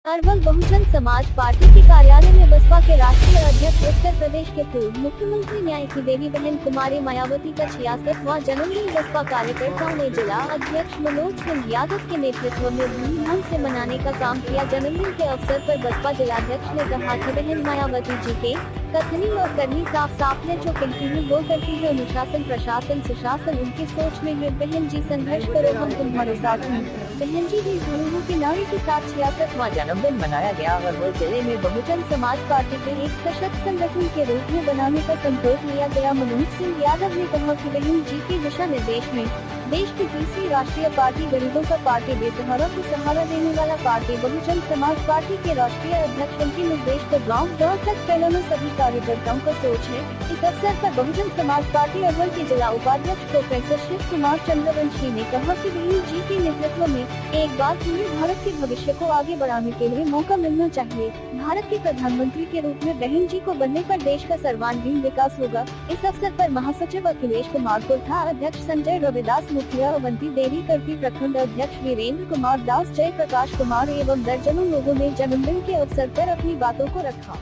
Arwal Bahujan Samaj party के कार्यालय में बसपा के राष्ट्रीय अध्यक्ष उत्तर प्रदेश के पूर्व मुख्यमंत्री न्याय की देवी बहन कुमारी मायावती का 66वां जन्मदिन बसपा कार्यकर्ताओं ने जिला अध्यक्ष मनोज सिंह यादव के नेतृत्व में धूमधाम से मनाने का काम किया। जन्मदिन के अवसर पर बसपा जिलाध्यक्ष ने कहा कि बहन मायावती जी के कथनी और करनी साफ साफ है, जो कहती है वो करती है। अनुशासन प्रशासन सुशासन उनकी सोच में है। बहन जी संघर्ष करो हम तुम्हारे साथ हैं। बहन जी भी गुरुओं की नारी के साथ 66वां जन्मदिन मनाया गया। अरवल जिले में बहुजन समाज पार्टी के एक सशक्त संगठन के रूप में बनाने का संकल्प लिया गया। मनोज सिंह यादव ने कहा कि बहन जी के दिशा निर्देश में देश की तीसरी राष्ट्रीय पार्टी, गरीबों का पार्टी, बेसहारा को सहारा देने वाला पार्टी बहुजन समाज पार्टी के राष्ट्रीय अध्यक्ष उनके निर्देश पर गाँव दौर तक फैलाना सभी कार्यकर्ताओं का सोच है। इस अवसर पर बहुजन समाज पार्टी अरवल के जिला उपाध्यक्ष प्रोफेसर शिव कुमार चंद्रवंशी ने कहा कि बहन जी के नेतृत्व में एक बार पूरे भारत के भविष्य को आगे बढ़ाने के लिए मौका मिलना चाहिए। भारत के प्रधानमंत्री के रूप में बहन जी को बनने पर देश का सर्वांगीण विकास होगा। इस अवसर पर महासचिव अखिलेश कुमार कुर्था, अध्यक्ष संजय रविदास, मुखिया अवंती देवी, करपी प्रखंड अध्यक्ष वीरेंद्र कुमार दास, जय प्रकाश कुमार एवं दर्जनों लोगों ने जन्मदिन के अवसर पर अपनी बातों को रखा।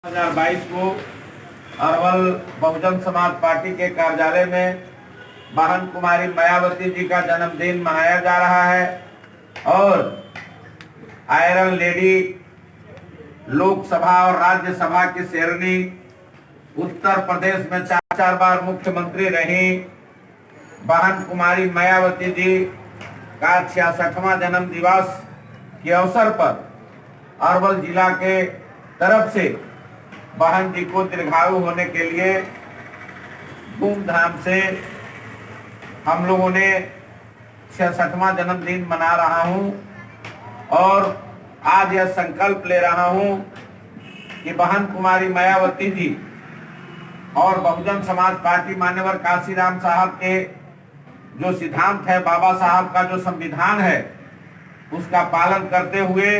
2022 को अरवल बहुजन समाज पार्टी के कार्यालय में बहन कुमारी मायावती जी का जन्मदिन मनाया जा रहा है और आयरन लेडी लोकसभा और राज्यसभा की शेरनी, उत्तर प्रदेश में 4 बार मुख्यमंत्री रही बहन कुमारी मायावती जी का 66वां जन्म दिवस के अवसर पर अरवल जिला के तरफ से बहन जी को दीर्घायु होने के लिए धूमधाम से हम लोगों ने 66वां जन्मदिन मना रहा हूं और आज यह संकल्प ले रहा हूं कि बहन कुमारी मायावती जी और बहुजन समाज पार्टी मान्यवर काशीराम साहब के जो सिद्धांत है, बाबा साहब का जो संविधान है, उसका पालन करते हुए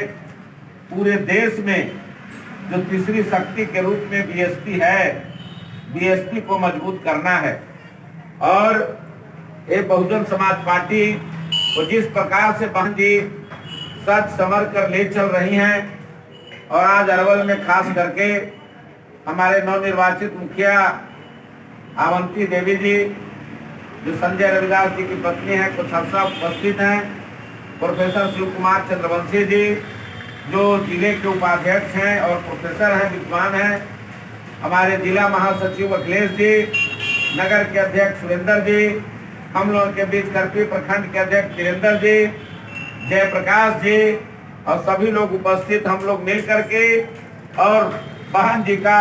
पूरे देश में जो तीसरी शक्ति के रूप में बीएसपी है, बीएसपी को मजबूत करना है। और ये बहुजन समाज पार्टी को जिस प्रकार से बहन जी सच समर कर ले चल रही हैं और आज अरवल में खास करके हमारे नवनिर्वाचित मुखिया अवंती देवी जी, जो संजय रविदास जी की पत्नी है, कुछ हफ्ता उपस्थित हैं, प्रोफेसर शिव कुमार चंद्रवंशी जी जो जिले के उपाध्यक्ष हैं और प्रोफेसर हैं, विद्वान हैं, हमारे जिला महासचिव अखिलेश जी, नगर के अध्यक्ष सुरेंद्र जी, हम लोगों के बीच करपी प्रखंड के अध्यक्ष वीरेंद्र जी, जय प्रकाश जी और सभी लोग उपस्थित, हम लोग मिल करके और बहन जी का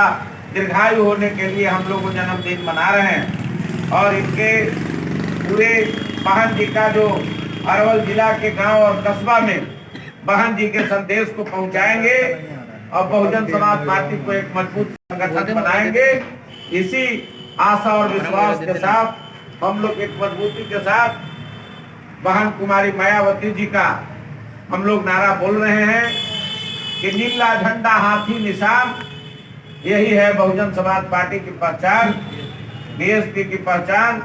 दीर्घायु होने के लिए हम लोग जन्मदिन मना रहे हैं। और इनके पूरे बहन जी का जो अरवल जिला के गांव और कस्बा में बहन जी के संदेश को पहुंचाएंगे और बहुजन समाज पार्टी को एक मजबूत संगठन बनाएंगे। इसी आशा और विश्वास के साथ हम लोग एक मजबूती के साथ बहन कुमारी मायावती जी का हम लोग नारा बोल रहे हैं कि नीला झंडा हाथी निशान, यही है बहुजन समाज पार्टी की पहचान, बीएसपी की पहचान।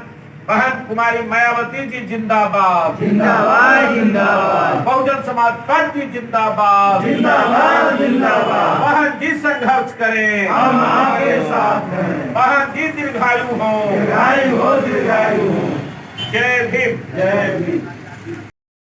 बहन कुमारी मायावती जी जिंदाबाद, जिंदाबाद जिंदाबाद। बहुजन समाज पार्टी जिंदाबाद, जिंदाबाद जिंदाबाद। बहन जी संघर्ष करें, हम आपके साथ हैं। बहन जी दीर्घायु हो, दीर्घायु हो, दीर्घायु हो। जय भीम, जय भीम।